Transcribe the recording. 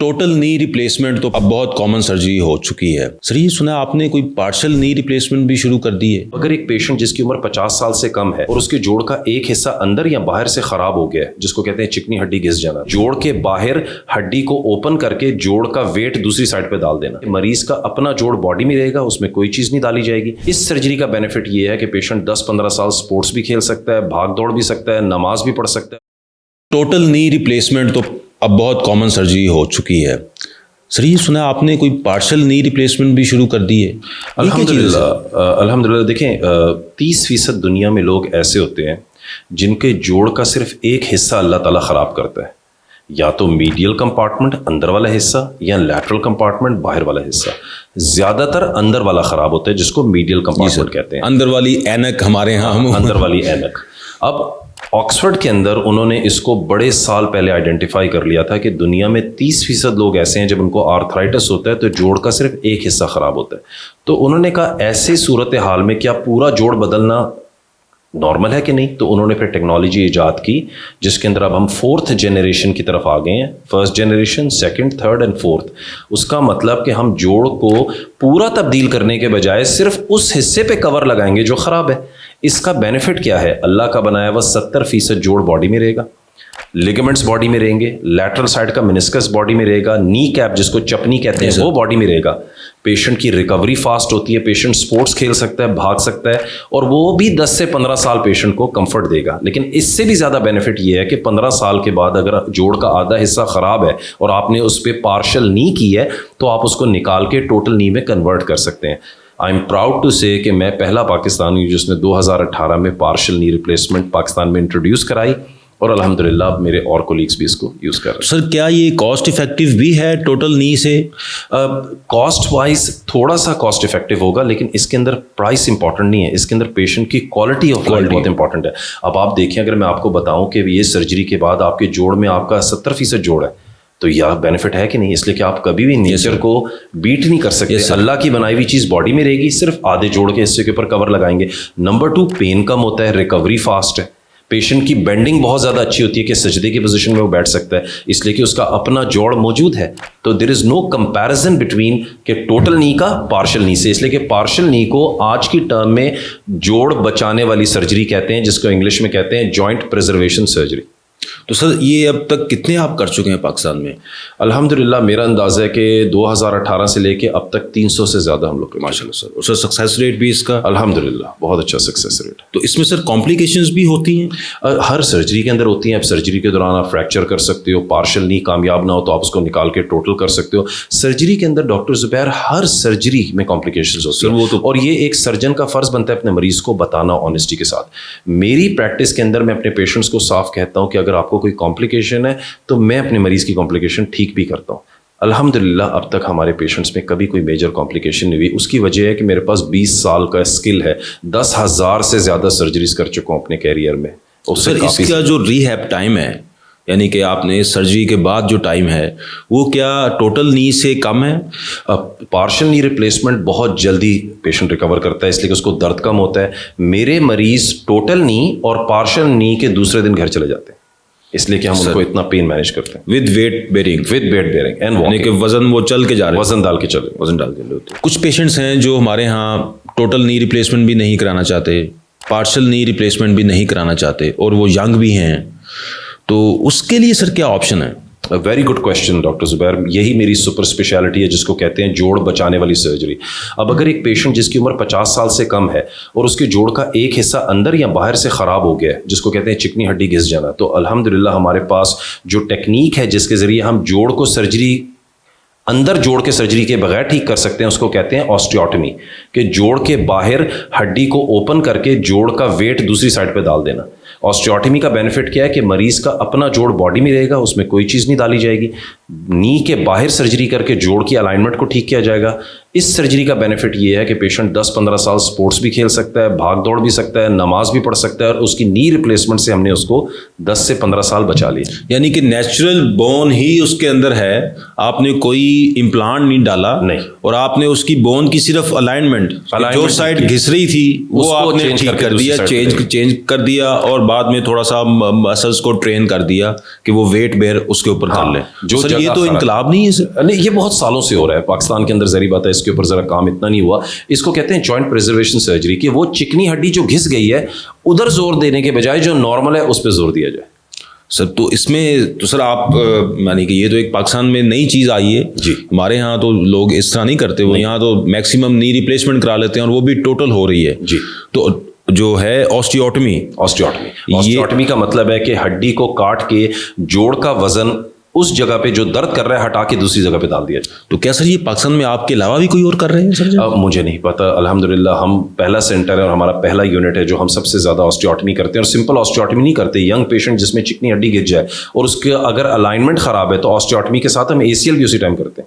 Total نی replacement تو اب بہت کامن سرجری ہو چکی ہے. سر یہ سنا آپ نے کوئی پارشل نی ریپلیسمنٹ بھی شروع کر دی ہے؟ اگر ایک پیشنٹ جس کی عمر 50 سال سے کم ہے اور اس کے جوڑ کا ایک حصہ اندر یا باہر سے خراب ہو گیا ہے، جس کو کہتے ہیں چکنی ہڈی گھس جانا، جوڑ کے باہر ہڈی کو اوپن کر کے جوڑ کا ویٹ دوسری سائڈ پہ ڈال دینا، مریض کا اپنا جوڑ باڈی میں رہے گا، اس میں کوئی چیز نہیں ڈالی جائے گی. اس سرجری کا بینیفٹ یہ ہے کہ پیشنٹ 10-15 سال سپورٹس بھی کھیل سکتا ہے، بھاگ دوڑ بھی سکتا ہے، نماز بھی پڑھ سکتا ہے. ٹوٹل نی ریپلیسمنٹ تو اب بہت کامن سرجری ہو چکی ہے. سر یہ سنا آپ نے کوئی پارشل نی ریپلیسمنٹ بھی شروع کر دی ہے؟ الحمدللہ دیکھیں 30% دنیا میں لوگ ایسے ہوتے ہیں جن کے جوڑ کا صرف ایک حصہ اللہ تعالیٰ خراب کرتا ہے، یا تو میڈیل کمپارٹمنٹ اندر والا حصہ یا لیٹرل کمپارٹمنٹ باہر والا حصہ. زیادہ تر اندر والا خراب ہوتا ہے جس کو میڈیل کمپارٹمنٹ کہتے ہیں. اندر والی اینک ہمارے ہاں اندر والی اینک. اب آکسفورڈ کے اندر انہوں نے اس کو بڑے سال پہلے آئیڈینٹیفائی کر لیا تھا کہ دنیا میں 30% لوگ ایسے ہیں جب ان کو آرتھرائٹس ہوتا ہے تو جوڑ کا صرف ایک حصہ خراب ہوتا ہے. تو انہوں نے کہا ایسی صورتحال میں کیا پورا جوڑ بدلنا نارمل ہے کہ نہیں؟ تو انہوں نے پھر ٹیکنالوجی ایجاد کی جس کے اندر اب ہم 4th جنریشن کی طرف آ گئے ہیں. 1st generation, 2nd، 3rd and 4th. اس کا مطلب کہ ہم جوڑ کو پورا تبدیل کرنے کے بجائے صرف اس حصے پہ کور لگائیں گے جو خراب ہے. اس کا بینیفٹ کیا ہے؟ اللہ کا بنایا ہوا 70% جوڑ باڈی میں رہے گا، لیگمنٹس باڈی میں رہیں گے، لیٹرل سائڈ کا منسکس باڈی میں رہے گا، نی کیپ جس کو چپنی کہتے ہیں وہ باڈی میں رہے گا. پیشنٹ کی ریکوری فاسٹ ہوتی ہے، پیشنٹ سپورٹس کھیل سکتا ہے، بھاگ سکتا ہے، اور وہ بھی 10 سے 15 سال پیشنٹ کو کمفرٹ دے گا. لیکن اس سے بھی زیادہ بینیفٹ یہ ہے کہ 15 سال کے بعد اگر جوڑ کا آدھا حصہ خراب ہے اور آپ نے اس پہ پارشل نی کی ہے تو آپ اس کو نکال کے ٹوٹل نی میں کنورٹ کر سکتے ہیں. آئی ایم پراؤڈ ٹو سے کہ میں پہلا پاکستانی ہوں جس نے 2018 میں پارشل نی ریپلیسمنٹ پاکستان میں انٹروڈیوس کرائی، اور الحمدللہ اب میرے اور کولیگس بھی اس کو یوز کر رہے ہیں. سر کیا یہ کاسٹ افیکٹو بھی ہے ٹوٹل نی سے؟ کاسٹ وائز تھوڑا سا کاسٹ افیکٹو ہوگا، لیکن اس کے اندر پرائس امپورٹنٹ نہیں ہے، اس کے اندر پیشنٹ کی کوالٹی آف لائف بہت امپورٹنٹ ہے. اب آپ دیکھیں، اگر میں آپ کو بتاؤں کہ یہ سرجری کے بعد آپ کے جوڑ میں آپ کا 70% جوڑ ہے تو یہ بینیفٹ ہے کہ نہیں؟ اس لیے کہ آپ کبھی بھی نیچر کو بیٹ نہیں کر سکتے. اللہ کی بنائی ہوئی چیز باڈی میں رہے گی، صرف آدھے جوڑ کے حصے کے اوپر کور لگائیں گے. نمبر 2، پین کم ہوتا ہے، ریکوری فاسٹ ہے، پیشنٹ کی بینڈنگ بہت زیادہ اچھی ہوتی ہے کہ سجدے کی پوزیشن میں وہ بیٹھ سکتا ہے، اس لیے کہ اس کا اپنا جوڑ موجود ہے. تو دیر از نو کمپیریزن بٹوین کہ ٹوٹل نی کا پارشل نی سے، اس لیے کہ پارشل نی کو آج کی ٹرم میں جوڑ بچانے والی سرجری کہتے ہیں، جس کو انگلش میں کہتے ہیں جوائنٹ پریزرویشن سرجری. تو سر یہ اب تک کتنے آپ کر چکے ہیں پاکستان میں؟ الحمدللہ میرا اندازہ ہے کہ 2018 سے لے کے اب تک 300 سے زیادہ ہم لوگ. ماشاء اللہ سر. اور سر سکسیس ریٹ بھی اس کا؟ الحمدللہ بہت اچھا سکسیس ریٹ. تو اس میں سر کمپلیکیشنز بھی ہوتی ہیں؟ ہر سرجری کے اندر ہوتی ہیں. اب سرجری کے دوران آپ فریکچر کر سکتے ہو، پارشل نی کامیاب نہ ہو تو آپ اس کو نکال کے ٹوٹل کر سکتے ہو. سرجری کے اندر ڈاکٹر زبیر ہر سرجری میں کمپلیکیشنز ہوتی ہیں، اور یہ ایک سرجن کا فرض بنتا ہے اپنے مریض کو بتانا آنیسٹی کے ساتھ. میری پریکٹس کے اندر میں اپنے پیشنٹس کو صاف کہتا ہوں کہ اگر آپ کو کوئی کمپلیکیشن ہے تو میں اپنے مریض کی کمپلیکیشن ٹھیک بھی کرتا ہوں. الحمدللہ اب تک ہمارے پیشنٹس میں کبھی کوئی میجر کمپلیکیشن نہیں ہوئی. اس کی وجہ ہے کہ میرے پاس 20 سال کا اسکل ہے، 10,000 سے زیادہ سرجریز کر چکا ہوں اپنے کیریئر میں. سر اس کا جو ریہیب ٹائم ہے، یعنی کہ آپ نے سرجری کے بعد جو ٹائم ہے وہ کیا ٹوٹل نی سے کم ہے؟ پارشل نی ریپلیسمنٹ بہت جلدی پیشنٹ ریکور کرتا ہے، اس لیے کہ اس کو درد کم ہوتا ہے. میرے مریض ٹوٹل نی اور پارشل نی کے دوسرے دن گھر چلے جاتے ہیں، اس لیے کہ ہم ان کو اتنا پین مینیج کرتے ہیں. ود ویٹ بیئرنگ اینڈ یعنی کہ وزن وہ چل کے جا رہے ہیں، وزن ڈال کے چلے. کچھ پیشنٹس ہیں جو ہمارے ہاں ٹوٹل نی ریپلیسمنٹ بھی نہیں کرانا چاہتے، پارشل نی ریپلیسمنٹ بھی نہیں کرانا چاہتے، اور وہ ینگ بھی ہیں، تو اس کے لیے سر کیا آپشن ہے؟ ویری گڈ کویشچن ڈاکٹر زبیر. یہی میری سپر اسپیشلٹی ہے جس کو کہتے ہیں جوڑ بچانے والی سرجری. اب اگر ایک پیشنٹ جس کی عمر 50 سال سے کم ہے اور اس کے جوڑ کا ایک حصہ اندر یا باہر سے خراب ہو گیا ہے، جس کو کہتے ہیں چکنی ہڈی گھس جانا، تو الحمدللہ ہمارے پاس جو ٹیکنیک ہے جس کے ذریعے ہم جوڑ کو سرجری اندر جوڑ کے سرجری کے بغیر ٹھیک کر سکتے ہیں، اس کو کہتے ہیں آسٹیوٹمی، کہ جوڑ کے باہر ہڈی کو اوپن کر کے جوڑ کا ویٹ دوسری سائڈ پہ ڈال دینا. آسٹیوٹمی کا بینیفٹ کیا ہے کہ مریض کا اپنا جوڑ باڈی میں رہے گا، اس میں کوئی چیز نہیں ڈالی جائے گی. نی کے باہر سرجری کر کے جوڑ کی الائنمنٹ کو ٹھیک کیا جائے گا. اس سرجری کا بینیفٹ یہ ہے کہ پیشنٹ 10-15 سال سپورٹس بھی کھیل سکتا ہے, بھاگ دوڑ بھی سکتا ہے, نماز بھی پڑھ سکتا ہے, اور اس کی نی ریپلیسمنٹ سے ہم نے اس کو 10 سے 15 سال بچا لیا. یعنی کہ نیچرل بون ہی اس کے اندر ہے, آپ نے کوئی امپلانٹ نہیں ڈالا, نہیں, اور آپ نے اس کی بون کی صرف الائنمنٹ جو سائڈ گھس رہی تھی وہ آپ نے ٹھیک کر دیا, چینج کر دیا, اور بعد میں تھوڑا سا مسلس کو ٹرین کر دیا کہ وہ ویٹ بیئر اس کے اوپر کر لیں. سر یہ تو انقلاب نہیں ہے سر؟ نہیں, یہ بہت سالوں سے ہو رہا ہے پاکستان کے اندر. ظاہری بات ہے اس کے اوپر ذرا کام اتنا نہیں ہوا. اس کو کہتے ہیں جوائنٹ پریزرویشن سرجری, کہ وہ چکنی ہڈی جو گھس گئی ہے ادھر زور دینے کے بجائے جو نارمل ہے اس پہ زور دیا جائے. سر تو اس میں تو سر آپ یعنی کہ یہ تو ایک پاکستان میں نئی چیز آئی ہے جی. ہمارے یہاں تو لوگ اس طرح نہیں کرتے, وہ یہاں تو میکسیمم نی ریپلیسمنٹ کرا لیتے ہیں, اور وہ بھی ٹوٹل ہو رہی ہے جی. تو جو ہے آسٹیوٹمی کا مطلب ہے کہ ہڈی کو کاٹ کے جوڑ کا وزن اس جگہ پہ جو درد کر رہا ہے ہٹا کے دوسری جگہ پہ ڈال دیا جائے. تو کیا سر یہ پاکستان میں آپ کے علاوہ بھی کوئی اور کر رہے ہیں سر؟ مجھے نہیں پتا, الحمدللہ ہم پہلا سینٹر ہے اور ہمارا پہلا یونٹ ہے جو ہم سب سے زیادہ آسٹیوٹمی کرتے ہیں, اور سمپل آسٹیوٹمی نہیں کرتے. ینگ پیشنٹ جس میں چکنی ہڈی گر جائے اور اس کے اگر الائنمنٹ خراب ہے تو آسٹیوٹمی کے ساتھ ہم ACL بھی اسی ٹائم کرتے ہیں.